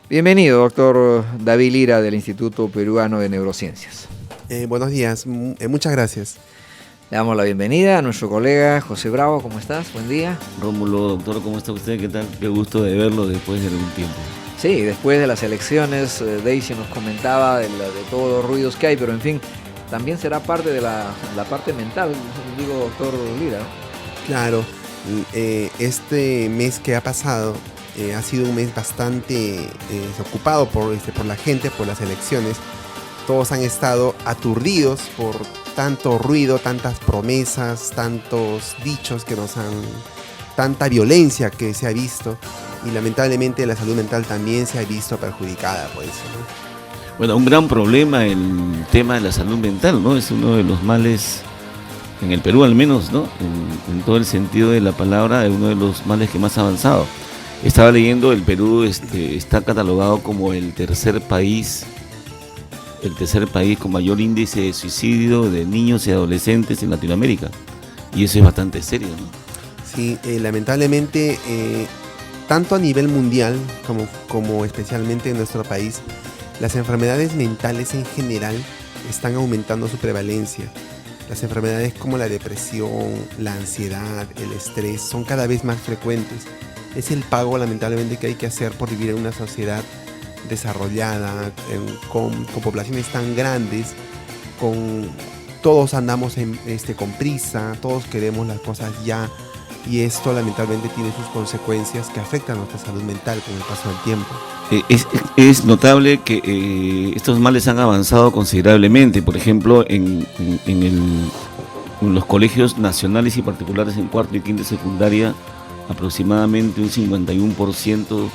Bienvenido, doctor David Lira, del Instituto Peruano de Neurociencias. Buenos días, muchas gracias. Le damos la bienvenida a nuestro colega José Bravo. ¿Cómo estás? Buen día. Rómulo, doctor, ¿cómo está usted? ¿Qué tal? Qué gusto de verlo después de algún tiempo. Sí, después de las elecciones, Daisy nos comentaba de todos los ruidos que hay, pero en fin, también será parte de la parte mental, digo, doctor Lira, ¿no? Claro, este mes que ha pasado ha sido un mes bastante ocupado por la gente, por las elecciones. Todos han estado aturdidos por tanto ruido, tantas promesas, tantos dichos tanta violencia que se ha visto, y lamentablemente la salud mental también se ha visto perjudicada por eso, ¿no? Bueno, un gran problema el tema de la salud mental, ¿no? Es uno de los males, en el Perú al menos, ¿no? En todo el sentido de la palabra, es uno de los males que más ha avanzado. Estaba leyendo, el Perú está catalogado como el tercer país con mayor índice de suicidio de niños y adolescentes en Latinoamérica. Y eso es bastante serio, ¿no? Sí, lamentablemente, tanto a nivel mundial como especialmente en nuestro país, las enfermedades mentales en general están aumentando su prevalencia. Las enfermedades como la depresión, la ansiedad, el estrés son cada vez más frecuentes. Es el pago, lamentablemente, que hay que hacer por vivir en una sociedad desarrollada, con poblaciones tan grandes, todos andamos con prisa, todos queremos las cosas ya, y esto lamentablemente tiene sus consecuencias que afectan a nuestra salud mental con el paso del tiempo. Es notable que estos males han avanzado considerablemente. Por ejemplo, en los colegios nacionales y particulares en cuarto y quinto secundaria, aproximadamente un 51%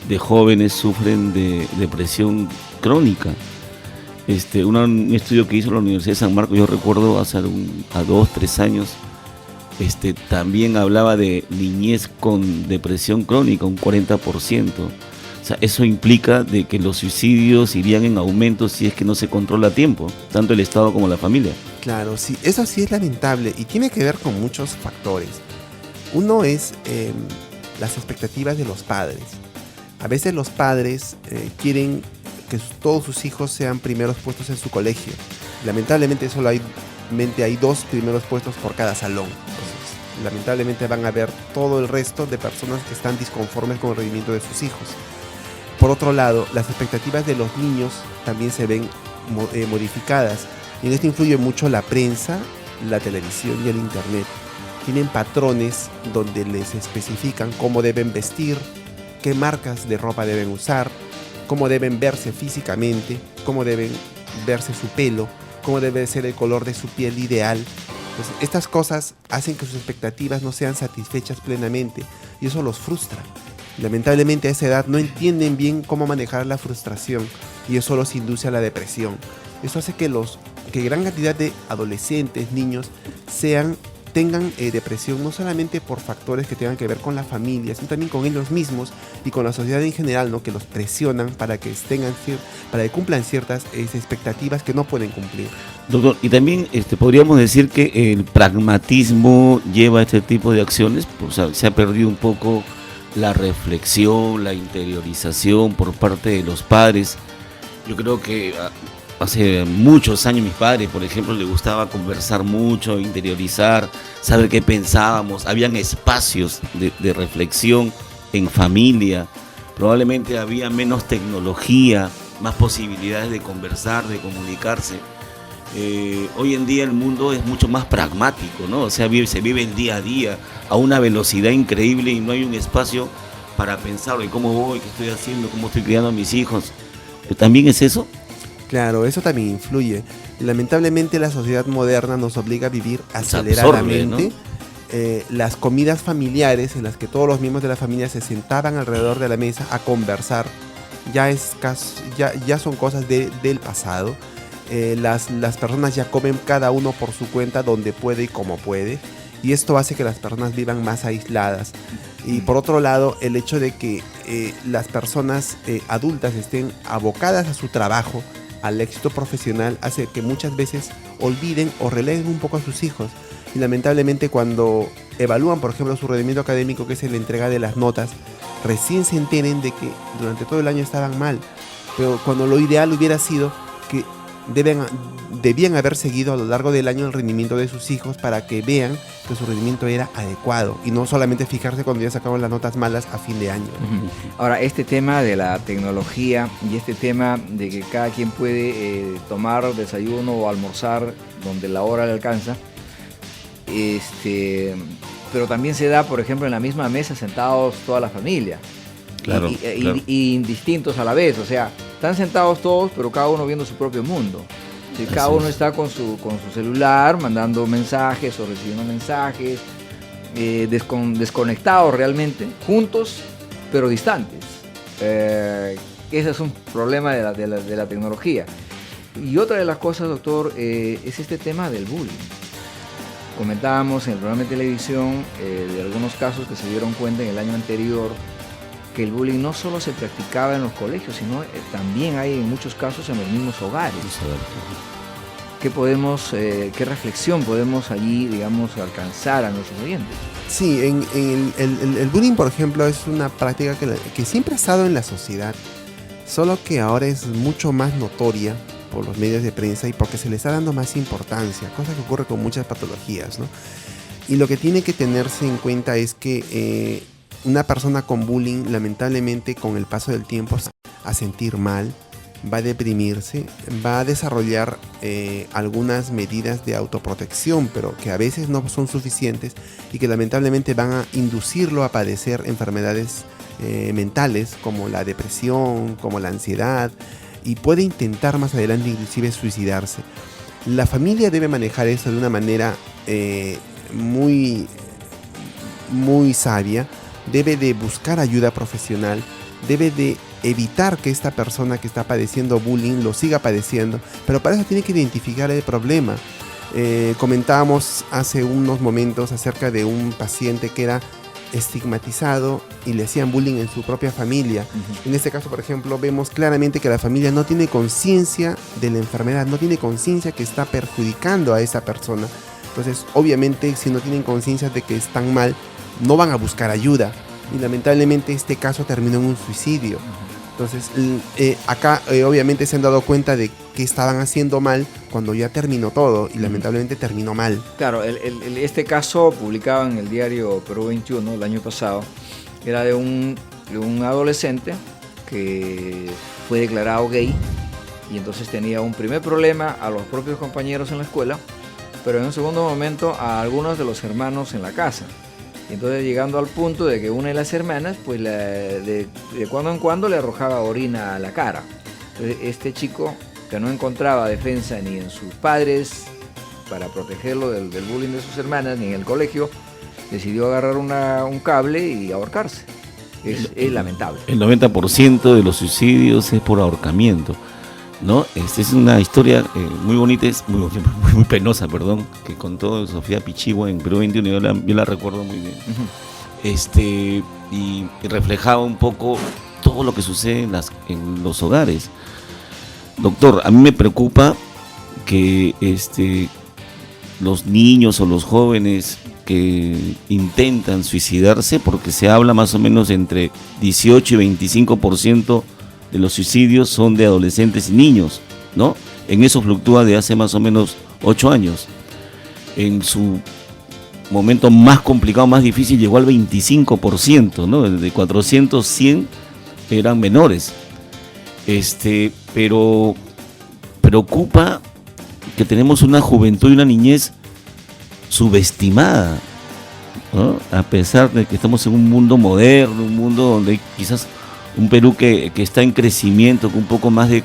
de jóvenes sufren de depresión crónica. Un estudio que hizo la Universidad de San Marcos, yo recuerdo hace a 2-3 años, también hablaba de niñez con depresión crónica, un 40%. O sea, eso implica de que los suicidios irían en aumento si es que no se controla a tiempo, tanto el Estado como la familia. Claro, sí, eso sí es lamentable y tiene que ver con muchos factores. Uno es las expectativas de los padres. A veces los padres quieren que todos sus hijos sean primeros puestos en su colegio. Lamentablemente solamente hay 2 primeros puestos por cada salón. Entonces, lamentablemente van a ver todo el resto de personas que están disconformes con el rendimiento de sus hijos. Por otro lado, las expectativas de los niños también se ven modificadas. Y en esto influye mucho la prensa, la televisión y el internet. Tienen patrones donde les especifican cómo deben vestir, qué marcas de ropa deben usar, cómo deben verse físicamente, cómo deben verse su pelo, cómo debe ser el color de su piel ideal. Entonces, estas cosas hacen que sus expectativas no sean satisfechas plenamente y eso los frustra. Lamentablemente a esa edad no entienden bien cómo manejar la frustración y eso los induce a la depresión. Eso hace que gran cantidad de adolescentes, niños, tengan depresión, no solamente por factores que tengan que ver con la familia, sino también con ellos mismos y con la sociedad en general, ¿no? Que los presionan para que cumplan ciertas expectativas que no pueden cumplir. Doctor, y también podríamos decir que el pragmatismo lleva a este tipo de acciones. O sea, se ha perdido un poco la reflexión, la interiorización por parte de los padres. Yo creo que hace muchos años mis padres, por ejemplo, les gustaba conversar mucho, interiorizar, saber qué pensábamos. Habían espacios de reflexión en familia. Probablemente había menos tecnología, más posibilidades de conversar, de comunicarse. Hoy en día el mundo es mucho más pragmático, ¿no? O sea, se vive el día a día a una velocidad increíble y no hay un espacio para pensar en cómo voy, qué estoy haciendo, cómo estoy criando a mis hijos. ¿También es eso? Claro, eso también influye. Lamentablemente la sociedad moderna nos obliga a vivir aceleradamente, ¿no? Las comidas familiares en las que todos los miembros de la familia se sentaban alrededor de la mesa a conversar ya son cosas del pasado. Las personas ya comen cada uno por su cuenta, donde puede y como puede, y esto hace que las personas vivan más aisladas. Y por otro lado, el hecho de que las personas adultas estén abocadas a su trabajo, al éxito profesional, hace que muchas veces olviden o releguen un poco a sus hijos. Y lamentablemente cuando evalúan, por ejemplo, su rendimiento académico, que es la entrega de las notas, recién se enteren de que durante todo el año estaban mal. Pero cuando lo ideal hubiera sido que debían haber seguido a lo largo del año el rendimiento de sus hijos para que vean que su rendimiento era adecuado y no solamente fijarse cuando ya sacaban las notas malas a fin de año. Ahora, este tema de la tecnología y este tema de que cada quien puede tomar desayuno o almorzar donde la hora le alcanza, pero también se da, por ejemplo, en la misma mesa sentados toda la familia. Claro, y indistintos a la vez, o sea, están sentados todos, pero cada uno viendo su propio mundo. Si cada uno está con su celular, mandando mensajes o recibiendo mensajes, desconectados realmente, juntos, pero distantes. Ese es un problema de la tecnología. Y otra de las cosas, doctor, es este tema del bullying. Comentábamos en el programa de televisión de algunos casos que se dieron cuenta en el año anterior, que el bullying no solo se practicaba en los colegios, sino también hay en muchos casos en los mismos hogares. ¿Qué reflexión podemos allí, digamos, alcanzar a nuestros oyentes? Sí, el bullying, por ejemplo, es una práctica que siempre ha estado en la sociedad, solo que ahora es mucho más notoria por los medios de prensa y porque se le está dando más importancia, cosa que ocurre con muchas patologías, ¿no? Y lo que tiene que tenerse en cuenta es que una persona con bullying, lamentablemente, con el paso del tiempo, se va a sentir mal, va a deprimirse, va a desarrollar algunas medidas de autoprotección, pero que a veces no son suficientes y que lamentablemente van a inducirlo a padecer enfermedades mentales como la depresión, como la ansiedad, y puede intentar más adelante inclusive suicidarse. La familia debe manejar eso de una manera muy sabia. Debe de buscar ayuda profesional, debe de evitar que esta persona que está padeciendo bullying lo siga padeciendo, pero para eso tiene que identificar el problema. Comentábamos hace unos momentos acerca de un paciente que era estigmatizado y le hacían bullying en su propia familia. En este caso, por ejemplo, vemos claramente que la familia no tiene conciencia de la enfermedad, no tiene conciencia que está perjudicando a esa persona. Entonces, obviamente, si no tienen conciencia de que están mal, no van a buscar ayuda y lamentablemente este caso terminó en un suicidio. Entonces acá obviamente se han dado cuenta de que estaban haciendo mal cuando ya terminó todo y lamentablemente terminó mal. Claro, este caso publicado en el diario Perú 21 el año pasado era de un adolescente que fue declarado gay y entonces tenía un primer problema a los propios compañeros en la escuela, pero en un segundo momento a algunos de los hermanos en la casa. Entonces llegando al punto de que una de las hermanas pues de cuando en cuando le arrojaba orina a la cara. Entonces este chico, que no encontraba defensa ni en sus padres para protegerlo del bullying de sus hermanas, ni en el colegio, decidió agarrar un cable y ahorcarse. Es lamentable. El 90% de los suicidios es por ahorcamiento, ¿no? Es una historia muy bonita, es muy penosa, perdón, que contó Sofía Pichigua en Perú 21, yo la recuerdo muy bien. Y reflejaba un poco todo lo que sucede en los hogares. Doctor, a mí me preocupa que los niños o los jóvenes que intentan suicidarse, porque se habla más o menos entre 18 y 25% de los suicidios son de adolescentes y niños, ¿no? En eso fluctúa de hace más o menos 8 años. En su momento más complicado, más difícil, llegó al 25%, ¿no? De 400, 100 eran menores. Pero preocupa que tenemos una juventud y una niñez subestimada, ¿no? A pesar de que estamos en un mundo moderno, un mundo donde quizás un Perú que está en crecimiento, con un poco más de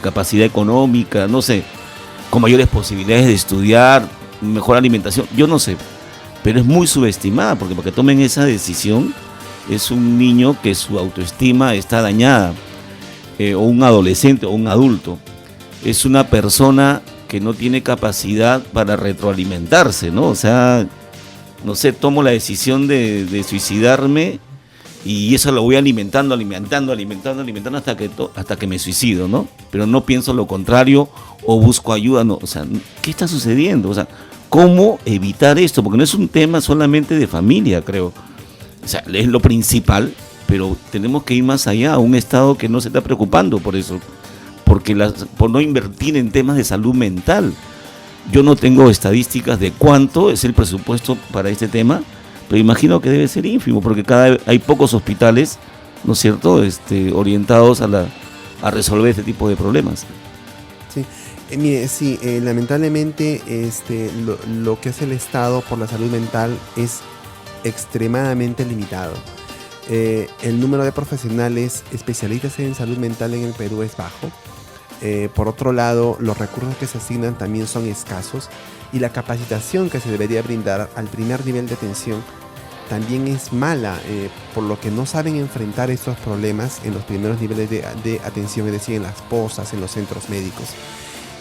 capacidad económica, no sé, con mayores posibilidades de estudiar, mejor alimentación, yo no sé, pero es muy subestimada, porque para que tomen esa decisión es un niño que su autoestima está dañada, o un adolescente o un adulto, es una persona que no tiene capacidad para retroalimentarse, ¿no? O sea, no sé, tomo la decisión de suicidarme y eso lo voy alimentando hasta que me suicido, ¿no? Pero no pienso lo contrario o busco ayuda, no. O sea, ¿qué está sucediendo? O sea, cómo evitar esto, porque no es un tema solamente de familia, creo. O sea, es lo principal, pero tenemos que ir más allá, a un Estado que no se está preocupando por eso, por no invertir en temas de salud mental. Yo no tengo estadísticas de cuánto es el presupuesto para este tema, pero imagino que debe ser ínfimo, porque hay pocos hospitales, ¿no es cierto?, orientados a resolver este tipo de problemas. Sí, mire, sí, lamentablemente lo que hace el Estado por la salud mental es extremadamente limitado. El número de profesionales especialistas en salud mental en el Perú es bajo. Por otro lado, los recursos que se asignan también son escasos y la capacitación que se debería brindar al primer nivel de atención también es mala, por lo que no saben enfrentar estos problemas en los primeros niveles de atención, es decir, en las posas, en los centros médicos.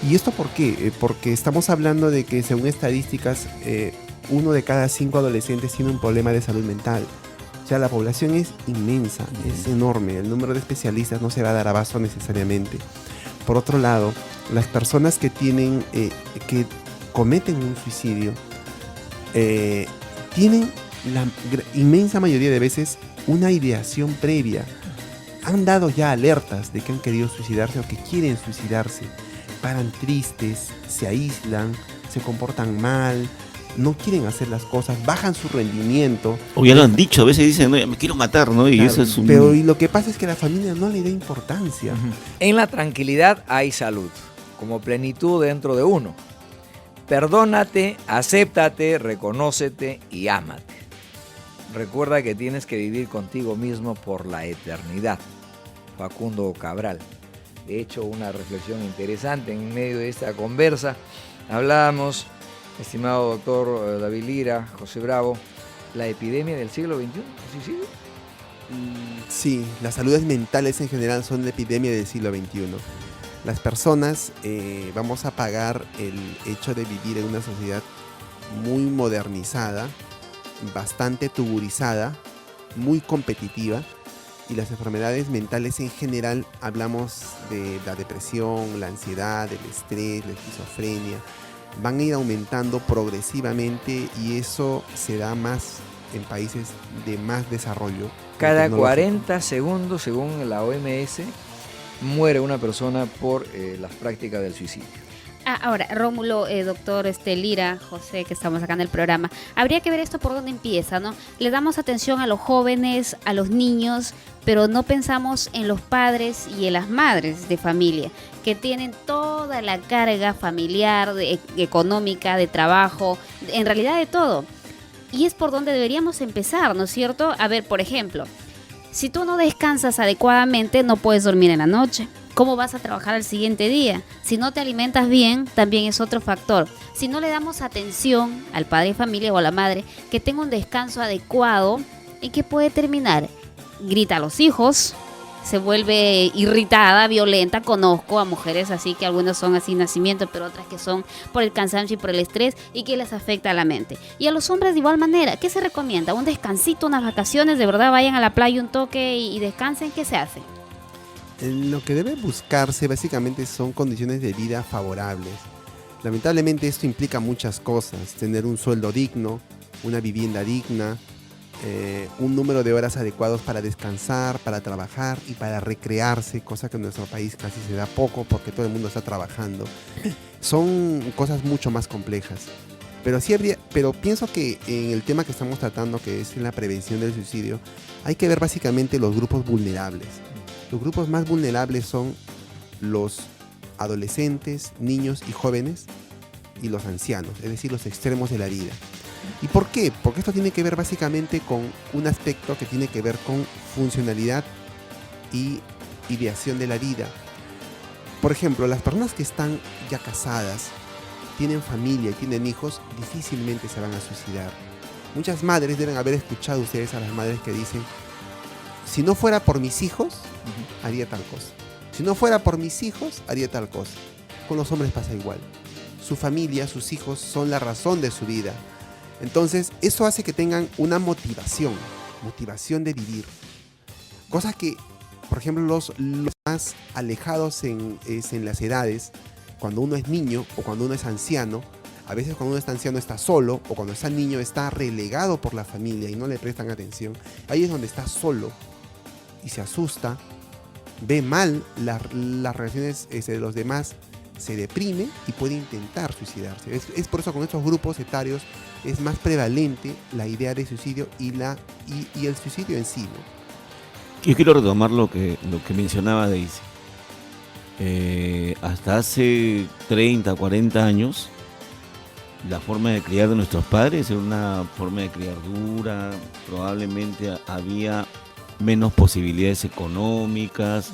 ¿Y esto por qué? Porque estamos hablando de que, según estadísticas, 1 de cada 5 adolescentes tiene un problema de salud mental. O sea, la población es inmensa, es enorme, el número de especialistas no se va a dar abasto necesariamente. Por otro lado, las personas que que cometen un suicidio tienen la inmensa mayoría de veces una ideación previa. Han dado ya alertas de que han querido suicidarse o que quieren suicidarse. Paran tristes, se aíslan, se comportan mal, no quieren hacer las cosas, bajan su rendimiento. O ya lo han dicho, a veces dicen, no, ya me quiero matar, ¿no? Y claro, eso es pero y lo que pasa es que la familia no le da importancia. En la tranquilidad hay salud, como plenitud dentro de uno. Perdónate, acéptate, reconócete y ámate. Recuerda que tienes que vivir contigo mismo por la eternidad. Facundo Cabral. De hecho, una reflexión interesante en medio de esta conversa. Hablábamos, estimado doctor David Lira, José Bravo, la epidemia del siglo XXI, ¿el suicidio? Sí, las saludes mentales en general son la epidemia del siglo XXI. Las personas vamos a pagar el hecho de vivir en una sociedad muy modernizada, bastante tuburizada, muy competitiva, y las enfermedades mentales en general, hablamos de la depresión, la ansiedad, el estrés, la esquizofrenia, van a ir aumentando progresivamente y eso se da más en países de más desarrollo. Cada 40 segundos, según la OMS, muere una persona por las prácticas del suicidio. Ahora, Rómulo, doctor Lira, José, que estamos acá en el programa, habría que ver esto por dónde empieza, ¿no? Le damos atención a los jóvenes, a los niños, pero no pensamos en los padres y en las madres de familia, que tienen toda la carga familiar, económica, de trabajo, en realidad de todo. Y es por donde deberíamos empezar, ¿no es cierto? A ver, por ejemplo, si tú no descansas adecuadamente, no puedes dormir en la noche. ¿Cómo vas a trabajar al siguiente día? Si no te alimentas bien, también es otro factor. Si no le damos atención al padre de familia o a la madre, que tenga un descanso adecuado, ¿en qué puede terminar? Grita a los hijos, se vuelve irritada, violenta. Conozco a mujeres así, que algunas son así nacimiento, pero otras que son por el cansancio y por el estrés y que les afecta a la mente. Y a los hombres de igual manera, ¿qué se recomienda? Un descansito, unas vacaciones, de verdad vayan a la playa un toque y descansen. ¿Qué se hace? Lo que debe buscarse básicamente son condiciones de vida favorables. Lamentablemente esto implica muchas cosas: tener un sueldo digno, una vivienda digna, un número de horas adecuados para descansar, para trabajar y para recrearse, cosa que en nuestro país casi se da poco porque todo el mundo está trabajando. Son cosas mucho más complejas. Pero pienso que en el tema que estamos tratando, que es la prevención del suicidio, hay que ver básicamente los grupos vulnerables. Los grupos más vulnerables son los adolescentes, niños y jóvenes, y los ancianos, es decir, los extremos de la vida. ¿Y por qué? Porque esto tiene que ver básicamente con un aspecto que tiene que ver con funcionalidad y ideación de la vida. Por ejemplo, las personas que están ya casadas, tienen familia y tienen hijos, difícilmente se van a suicidar. Muchas madres deben haber escuchado ustedes a las madres que dicen: si no fuera por mis hijos, haría tal cosa. Si no fuera por mis hijos, haría tal cosa. Con los hombres pasa igual. Su familia, sus hijos son la razón de su vida. Entonces, eso hace que tengan una motivación de vivir. Cosa que, por ejemplo, los más alejados en las edades, cuando uno es niño o cuando uno es anciano, A veces cuando uno está anciano está solo, o cuando está niño está relegado por la familia y no le prestan atención. Ahí es donde está solo y se asusta, ve mal las reacciones de los demás, se deprime y puede intentar suicidarse. Es por eso con estos grupos etarios es más prevalente la idea de suicidio y el suicidio en sí, ¿no? Yo quiero retomar lo que mencionaba Daisy. Hasta hace 30, 40 años, la forma de criar de nuestros padres era una forma de criar dura, probablemente había menos posibilidades económicas,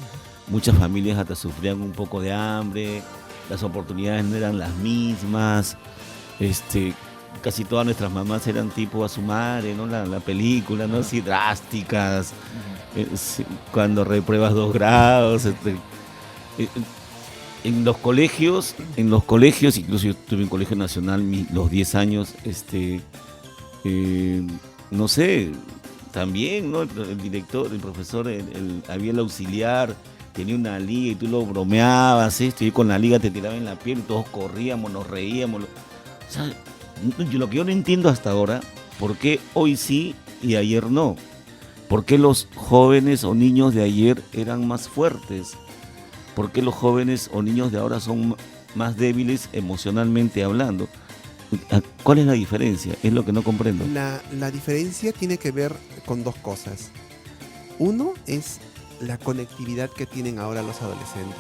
muchas familias hasta sufrían un poco de hambre, las oportunidades no eran las mismas, casi todas nuestras mamás eran tipo a su madre, ¿no? La película, ¿no? Así drásticas, cuando repruebas 2 grados, en los colegios, incluso yo estuve en Colegio Nacional los 10 años, no sé, también, ¿no? El director, el profesor, había el auxiliar, tenía una liga y tú lo bromeabas, y con la liga te tiraba en la piel y todos corríamos, nos reíamos. O sea, lo que yo no entiendo hasta ahora, ¿por qué hoy sí y ayer no? ¿Por qué los jóvenes o niños de ayer eran más fuertes? ¿Por qué los jóvenes o niños de ahora son más débiles emocionalmente hablando? ¿Cuál es la diferencia? Es lo que no comprendo. La diferencia tiene que ver con 2 cosas. Uno es la conectividad que tienen ahora los adolescentes.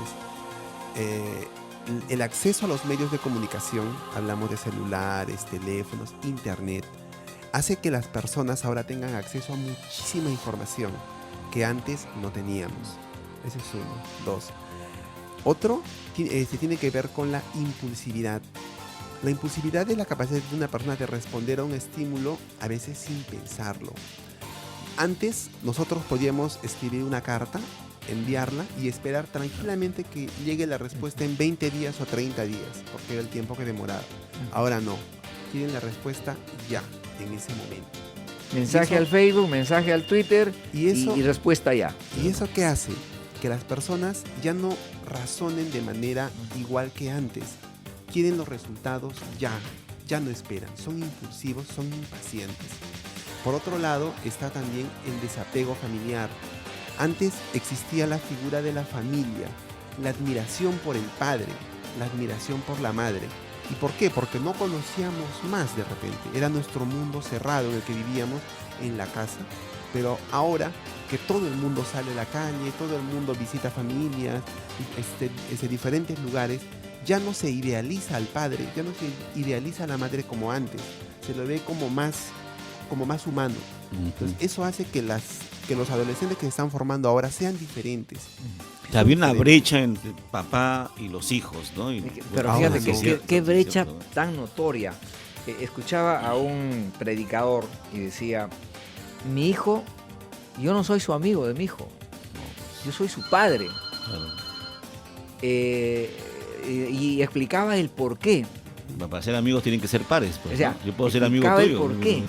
El acceso a los medios de comunicación, hablamos de celulares, teléfonos, internet, hace que las personas ahora tengan acceso a muchísima información que antes no teníamos. Ese es uno. 2. Otro se tiene que ver con la impulsividad. La impulsividad es la capacidad de una persona de responder a un estímulo a veces sin pensarlo. Antes nosotros podíamos escribir una carta, enviarla y esperar tranquilamente que llegue la respuesta en 20 días o 30 días, porque era el tiempo que demoraba. Ahora no, quieren la respuesta ya, en ese momento. Mensaje al Facebook, mensaje al Twitter y respuesta ya. ¿Y eso qué hace? Que las personas ya no razonen de manera igual que antes. Quieren los resultados ya no esperan, son impulsivos, son impacientes. Por otro lado está también el desapego familiar. Antes existía la figura de la familia, la admiración por el padre, la admiración por la madre. ¿Y por qué? Porque no conocíamos más de repente. Era nuestro mundo cerrado en el que vivíamos en la casa. Pero ahora que todo el mundo sale a la calle, todo el mundo visita familias, diferentes lugares, ya no se idealiza al padre, ya no se idealiza a la madre como antes. Se lo ve como más humano. Entonces, eso hace que los adolescentes que se están formando ahora sean diferentes. Había una brecha entre papá y los hijos, ¿no? Pero fíjate qué brecha tan notoria. Escuchaba a un predicador y decía: mi hijo, yo no soy su amigo de mi hijo, yo soy su padre. Claro. Y explicaba el por qué. Para ser amigos tienen que ser pares, pues, o sea, ¿no? Yo puedo ser amigo tuyo. El por qué.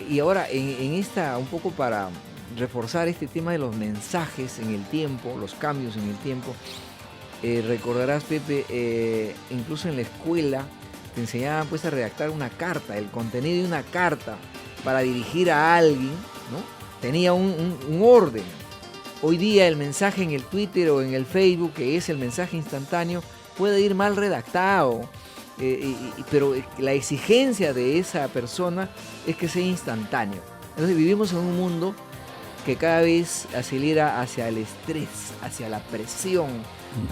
Y ahora, en esta, un poco para reforzar este tema de los mensajes en el tiempo, los cambios en el tiempo, recordarás, Pepe, incluso en la escuela te enseñaban pues a redactar una carta, el contenido de una carta para dirigir a alguien, ¿no? Tenía un orden. Hoy día el mensaje en el Twitter o en el Facebook, que es el mensaje instantáneo, puede ir mal redactado, pero la exigencia de esa persona es que sea instantáneo. Entonces vivimos en un mundo que cada vez acelera hacia el estrés, hacia la presión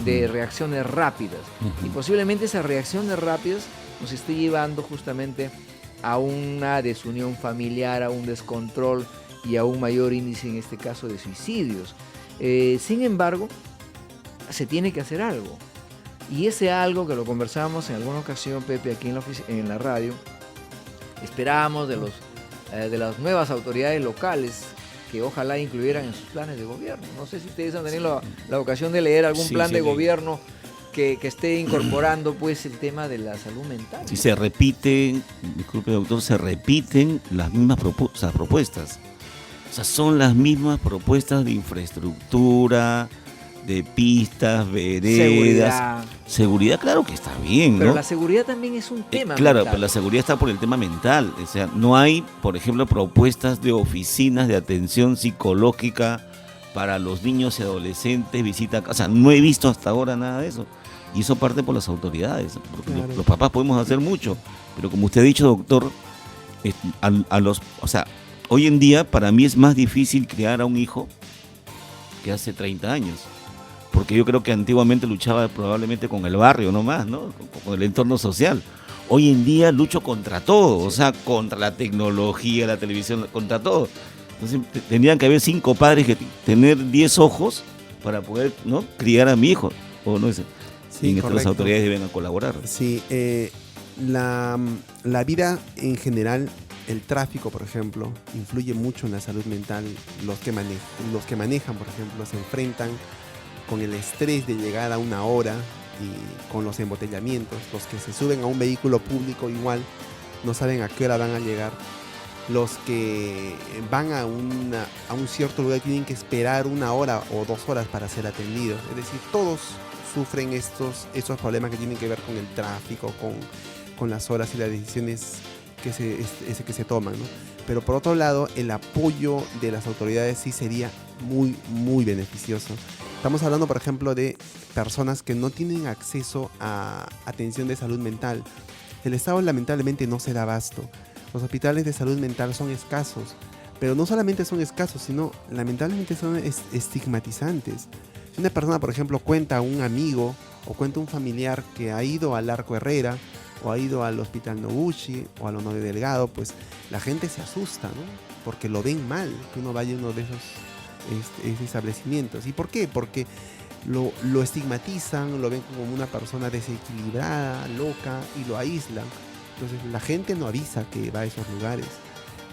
de reacciones rápidas. Y posiblemente esas reacciones rápidas nos esté llevando justamente a una desunión familiar, a un descontrol y a un mayor índice, en este caso, de suicidios. Sin embargo, se tiene que hacer algo. Y ese algo, que lo conversábamos en alguna ocasión, Pepe, aquí en la radio, esperábamos de las nuevas autoridades locales que ojalá incluyeran en sus planes de gobierno. No sé si ustedes han tenido la ocasión de leer algún plan de gobierno que esté incorporando pues el tema de la salud mental. Sí, se repiten, disculpe doctor, se repiten las mismas propuestas. O sea, son las mismas propuestas de infraestructura, de pistas, veredas. Seguridad, claro que está bien, Pero ¿no? la seguridad también es un tema. Claro, mental. pero la seguridad está por el tema mental. O sea, no hay, por ejemplo, propuestas de oficinas de atención psicológica para los niños y adolescentes, visita a casa. No he visto hasta ahora nada de eso. Y eso parte por las autoridades. Porque Claro. los papás podemos hacer mucho. Pero como usted ha dicho, doctor, o sea, hoy en día para mí es más difícil criar a un hijo que hace 30 años. Porque yo creo que antiguamente luchaba probablemente con el barrio nomás, ¿no? Con el entorno social. Hoy en día lucho contra todo, o sea, contra la tecnología, la televisión, contra todo. Entonces tendrían que haber 5 padres que tener 10 ojos para poder, ¿no?, criar a mi hijo. O no sé. Sí, en esto las correcto. autoridades deben colaborar. Sí, la vida en general, el tráfico, por ejemplo, influye mucho en la salud mental. Los que manejan, por ejemplo, se enfrentan con el estrés de llegar a una hora y con los embotellamientos. Los que se suben a un vehículo público igual no saben a qué hora van a llegar. Los que van a un cierto lugar tienen que esperar 1 hora o 2 horas para ser atendidos. Es decir, todos sufren estos problemas que tienen que ver con el tráfico, con las horas y las decisiones que se toman, ¿no? Pero por otro lado, el apoyo de las autoridades sí sería muy, muy beneficioso. Estamos hablando, por ejemplo, de personas que no tienen acceso a atención de salud mental. El Estado lamentablemente no se da abasto. Los hospitales de salud mental son escasos, pero no solamente son escasos, sino lamentablemente son estigmatizantes. Si una persona, por ejemplo, cuenta a un amigo o cuenta a un familiar que ha ido al Arco Herrera o ha ido al Hospital Noguchi o al Honorio Delgado, pues la gente se asusta, ¿no? Porque lo ven mal que uno vaya a uno de esos establecimientos. ¿Y por qué? Porque lo estigmatizan, lo ven como una persona desequilibrada, loca, y lo aíslan. Entonces la gente no avisa que va a esos lugares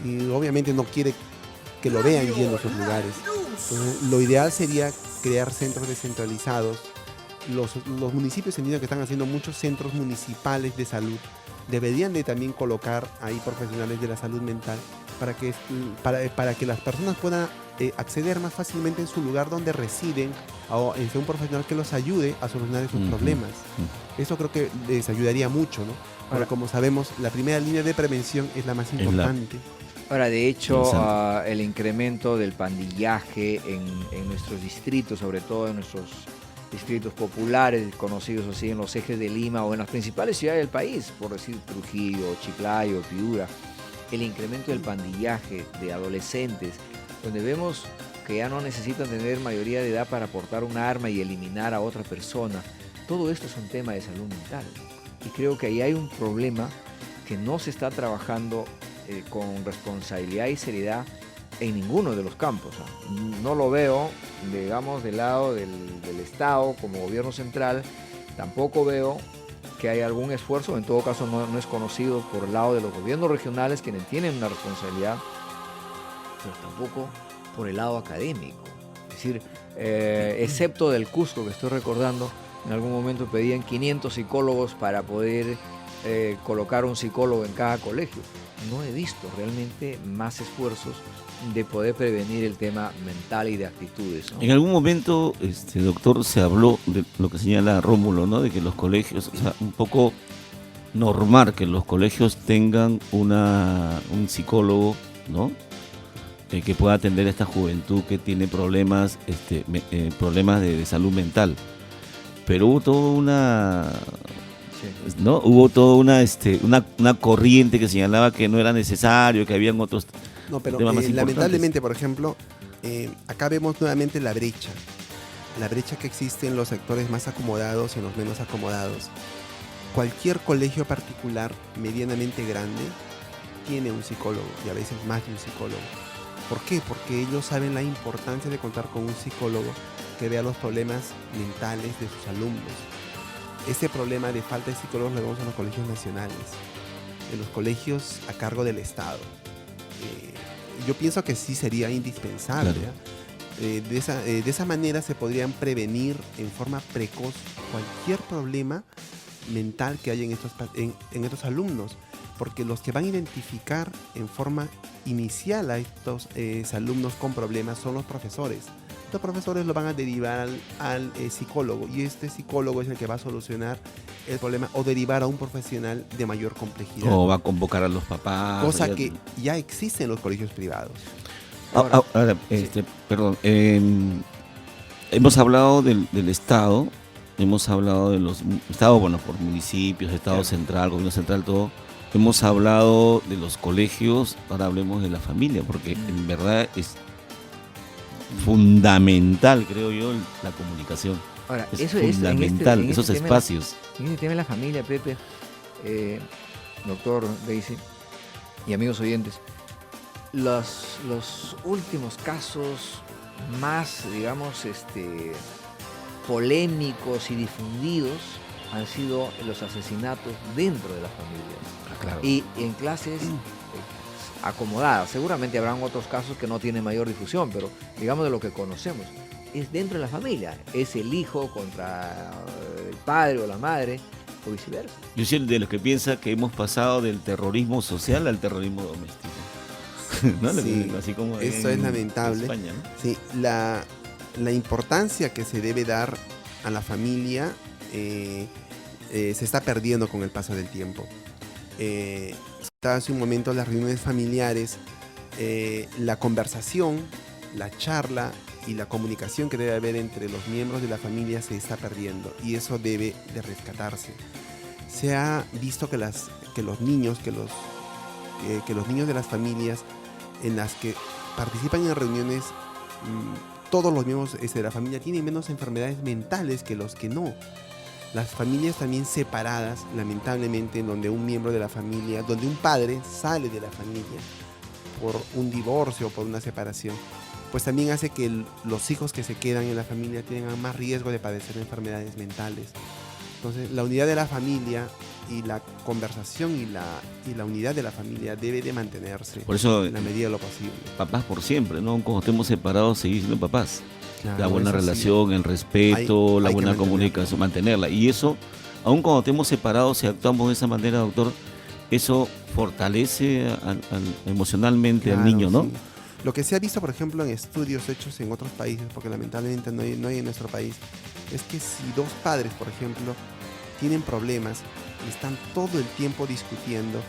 y obviamente no quiere que lo vean yendo a esos lugares. Entonces, lo ideal sería crear centros descentralizados. Los municipios entiendo que están haciendo muchos centros municipales de salud. Deberían de también colocar ahí profesionales de la salud mental para que las personas puedan acceder más fácilmente en su lugar donde residen a un profesional que los ayude a solucionar esos problemas. Eso creo que les ayudaría mucho, ¿no? Ahora, como sabemos, la primera línea de prevención es la más importante. Ahora, de hecho, el incremento del pandillaje en nuestros distritos, sobre todo en nuestros distritos populares, conocidos así en los ejes de Lima o en las principales ciudades del país, por decir Trujillo, Chiclayo, Piura, el incremento del pandillaje de adolescentes, donde vemos que ya no necesitan tener mayoría de edad para portar un arma y eliminar a otra persona. Todo esto es un tema de salud mental. Y creo que ahí hay un problema que no se está trabajando con responsabilidad y seriedad en ninguno de los campos. No lo veo, digamos, del lado del Estado como gobierno central. Tampoco veo que hay algún esfuerzo, en todo caso no es conocido por el lado de los gobiernos regionales, quienes tienen una responsabilidad, pero tampoco por el lado académico. Es decir, excepto del Cusco, que estoy recordando, en algún momento pedían 500 psicólogos para poder colocar un psicólogo en cada colegio. No he visto realmente más esfuerzos de poder prevenir el tema mental y de actitudes, ¿no? En algún momento, doctor, se habló de lo que señala Rómulo, ¿no? De que los colegios, o sea, un poco normar que los colegios tengan un psicólogo, ¿no? Que pueda atender a esta juventud que tiene problemas de salud mental. Pero hubo toda una... ¿no? Hubo toda una corriente que señalaba que no era necesario, que habían otros pero temas más lamentablemente, por ejemplo, acá vemos nuevamente la brecha que existe en los sectores más acomodados y en los menos acomodados. Cualquier colegio particular medianamente grande tiene un psicólogo y a veces más de un psicólogo. ¿Por qué? Porque ellos saben la importancia de contar con un psicólogo que vea los problemas mentales de sus alumnos. Este problema de falta de psicólogos lo vemos en los colegios nacionales, en los colegios a cargo del Estado. Yo pienso que sí sería indispensable. Claro. De esa manera se podrían prevenir en forma precoz cualquier problema mental que haya en estos alumnos, porque los que van a identificar en forma inicial a estos alumnos con problemas son los profesores. los profesores lo van a derivar al psicólogo, y este psicólogo es el que va a solucionar el problema o derivar a un profesional de mayor complejidad. O va a convocar a los papás. Cosa que ya existe en los colegios privados. Ahora, perdón, hemos hablado del Estado, hemos hablado de los Estados, bueno, por municipios, Estado central, gobierno central, todo. Hemos hablado de los colegios, ahora hablemos de la familia, porque en verdad es fundamental, creo yo, la comunicación. Ahora, Es eso fundamental, en esos este tema, espacios. en este tema de la familia, Pepe, doctor Daisy y amigos oyentes, los últimos casos más, digamos, polémicos y difundidos han sido los asesinatos dentro de las familias. Claro. Y en clases acomodadas. Seguramente habrán otros casos que no tienen mayor difusión, pero digamos de lo que conocemos. Es dentro de la familia. Es el hijo contra el padre o la madre, o viceversa. Yo soy de los que piensa que hemos pasado del terrorismo social al terrorismo doméstico. ¿No? Sí, así como eso es lamentable. España, ¿no? Sí, la importancia que se debe dar a la familia se está perdiendo con el paso del tiempo. Estaba hace un momento las reuniones familiares, la conversación, la charla y la comunicación que debe haber entre los miembros de la familia se está perdiendo, y eso debe de rescatarse. Se ha visto que los niños de las familias en las que participan en reuniones, todos los miembros de la familia tienen menos enfermedades mentales que los que no. Las familias también separadas, lamentablemente, en donde un miembro de la familia, donde un padre sale de la familia por un divorcio o por una separación, pues también hace que los hijos que se quedan en la familia tengan más riesgo de padecer enfermedades mentales. Entonces, la unidad de la familia y la conversación y la unidad de la familia debe de mantenerse Por eso, en la medida de lo posible. papás por siempre, ¿no? Cuando estemos separados, seguir siendo papás. Claro, La buena eso sí. relación, el respeto, la hay que buena mantenerla. comunicación, mantenerla. Y eso, aun cuando estemos separados, si actuamos de esa manera, doctor, eso fortalece emocionalmente al Claro, niño, ¿no? sí. Lo que se ha visto, por ejemplo, en estudios hechos en otros países, porque lamentablemente no hay en nuestro país, es que si dos padres, por ejemplo, tienen problemas y están todo el tiempo discutiendo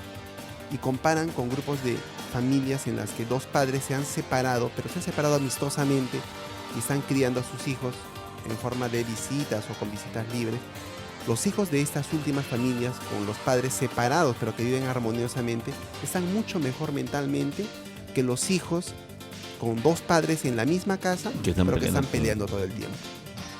y comparan con grupos de familias en las que dos padres se han separado, pero se han separado amistosamente y están criando a sus hijos en forma de visitas o con visitas libres, los hijos de estas últimas familias con los padres separados pero que viven armoniosamente están mucho mejor mentalmente que los hijos con dos padres en la misma casa pero que están peleando todo el tiempo.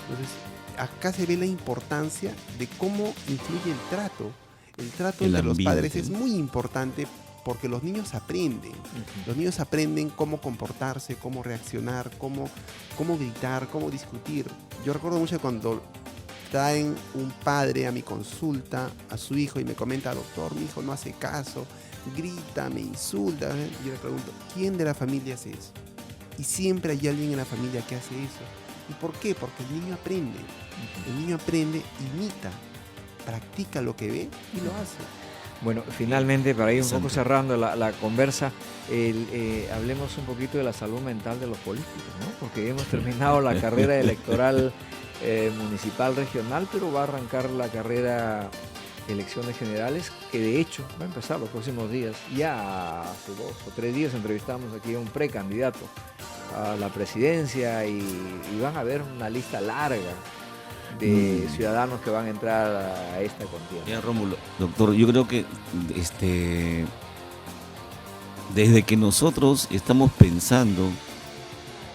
Entonces, acá se ve la importancia de cómo influye el trato. El trato entre los padres es muy importante porque los niños aprenden. Los niños aprenden cómo comportarse, cómo reaccionar, cómo gritar, cómo discutir. Yo recuerdo mucho cuando traen un padre a mi consulta a su hijo y me comenta: doctor, mi hijo no hace caso, grita, me insulta. Y yo le pregunto: ¿quién de la familia hace eso? Y siempre hay alguien en la familia que hace eso. ¿Y por qué? Porque el niño aprende. El niño aprende, imita, practica lo que ve y lo hace. Bueno, finalmente, para ir un poco cerrando la conversa, hablemos un poquito de la salud mental de los políticos, ¿no? Porque hemos terminado la carrera electoral municipal, regional, pero va a arrancar la carrera elecciones generales, que de hecho va a empezar los próximos días. Ya hace 2 o 3 días entrevistamos aquí a un precandidato a la presidencia y van a ver una lista larga de ciudadanos que van a entrar a esta contienda. Ya, Rómulo, doctor, yo creo que desde que nosotros estamos pensando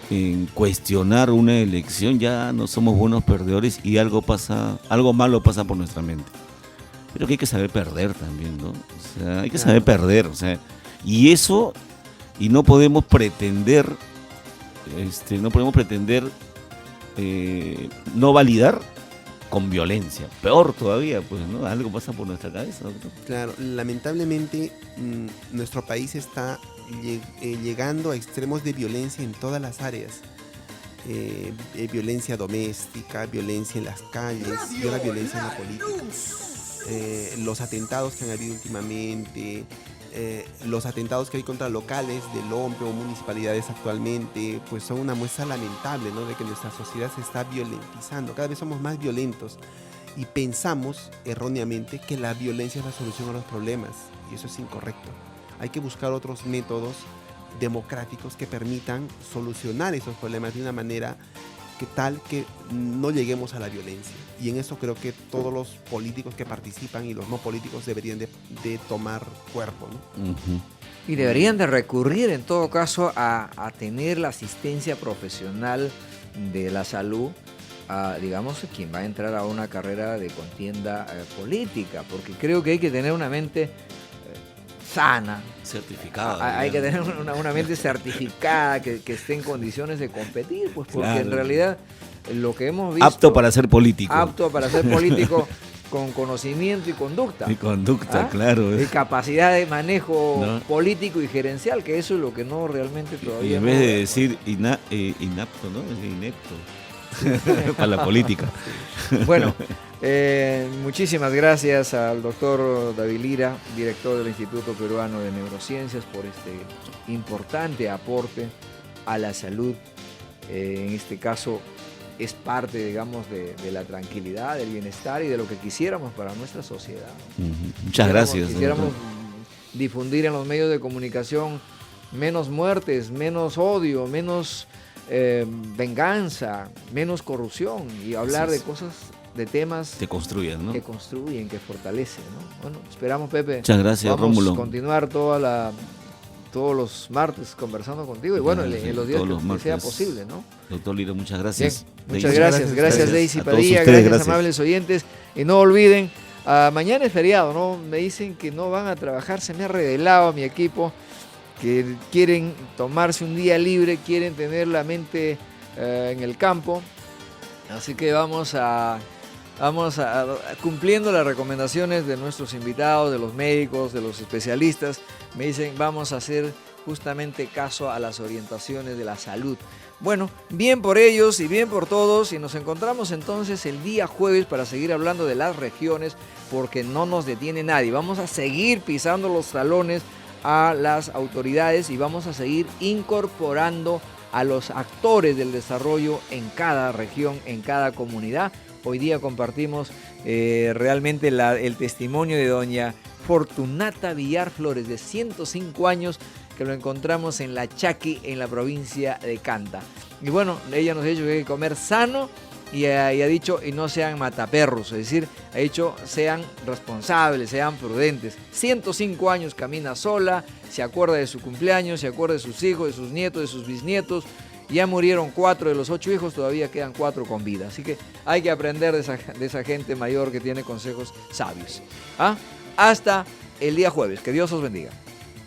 en cuestionar una elección, ya no somos buenos perdedores y algo malo pasa por nuestra mente. Pero que hay que saber perder también, ¿no? O sea, hay que saber perder, o sea, y no podemos pretender, no validar con violencia. Peor todavía, pues, ¿no? Algo pasa por nuestra cabeza, doctor. Claro, lamentablemente nuestro país está llegando a extremos de violencia en todas las áreas. Violencia doméstica, violencia en las calles y ahora violencia en la política. Los atentados que han habido últimamente, los atentados que hay contra locales del OMPE o municipalidades actualmente, pues son una muestra lamentable, ¿no?, de que nuestra sociedad se está violentizando. Cada vez somos más violentos y pensamos erróneamente que la violencia es la solución a los problemas, y eso es incorrecto. Hay que buscar otros métodos democráticos que permitan solucionar esos problemas de una manera que no lleguemos a la violencia. Y en eso creo que todos los políticos que participan y los no políticos deberían de tomar cuerpo, ¿no? Ujú. Y deberían de recurrir en todo caso a tener la asistencia profesional de la salud, digamos, quien va a entrar a una carrera de contienda política, porque creo que hay que tener una mente sana. Certificada. Hay que digamos. tener una mente certificada que esté en condiciones de competir, pues porque Claro. en realidad lo que hemos visto... Apto para ser político. Apto para ser político con conocimiento y conducta. Y conducta, ¿Ah? claro. Y capacidad de manejo No. político y gerencial, que eso es lo que no realmente Y todavía... en vez de decir inapto, ¿no? Es inepto. Para la política. Bueno, muchísimas gracias al doctor David Lira, director del Instituto Peruano de Neurociencias, por este importante aporte a la salud. En este caso es parte, digamos, de la tranquilidad, del bienestar y de lo que quisiéramos para nuestra sociedad. Ujú. Muchas gracias. Quisiéramos doctor. difundir en los medios de comunicación menos muertes, menos odio, menos venganza, menos corrupción y hablar Así de es. cosas, de temas Te construyan, ¿no? que construyen, que fortalecen, ¿no? Bueno, esperamos, Pepe. Muchas gracias, Vamos Rómulo. a continuar todos los martes conversando contigo y bueno, Claro, en sí, los días todos los que sea martes. posible, ¿no? Doctor Lira, muchas Bien, gracias. muchas Daisy. gracias. Gracias, Daisy A todos Padilla, ustedes, gracias, gracias. amables oyentes. Y no olviden, mañana es feriado, ¿no? Me dicen que no van a trabajar, se me ha revelado mi equipo que quieren tomarse un día libre, quieren tener la mente en el campo. Así que vamos a cumpliendo las recomendaciones de nuestros invitados, de los médicos, de los especialistas. Me dicen, vamos a hacer justamente caso a las orientaciones de la salud. Bueno, bien por ellos y bien por todos, y nos encontramos entonces el día jueves para seguir hablando de las regiones, porque no nos detiene nadie. Vamos a seguir pisando los talones a las autoridades y vamos a seguir incorporando a los actores del desarrollo en cada región, en cada comunidad. Hoy día compartimos realmente el testimonio de doña Fortunata Villar Flores, de 105 años, que lo encontramos en La Chaqui, en la provincia de Canta. Y bueno, ella nos ha dicho que hay que comer sano y ha dicho, y no sean mataperros, es decir, ha dicho, sean responsables, sean prudentes. 105 años, camina sola, se acuerda de su cumpleaños, se acuerda de sus hijos, de sus nietos, de sus bisnietos. Ya murieron 4 de los 8 hijos, todavía quedan 4 con vida. Así que hay que aprender de esa gente mayor que tiene consejos sabios. Hasta el día jueves. Que Dios os bendiga.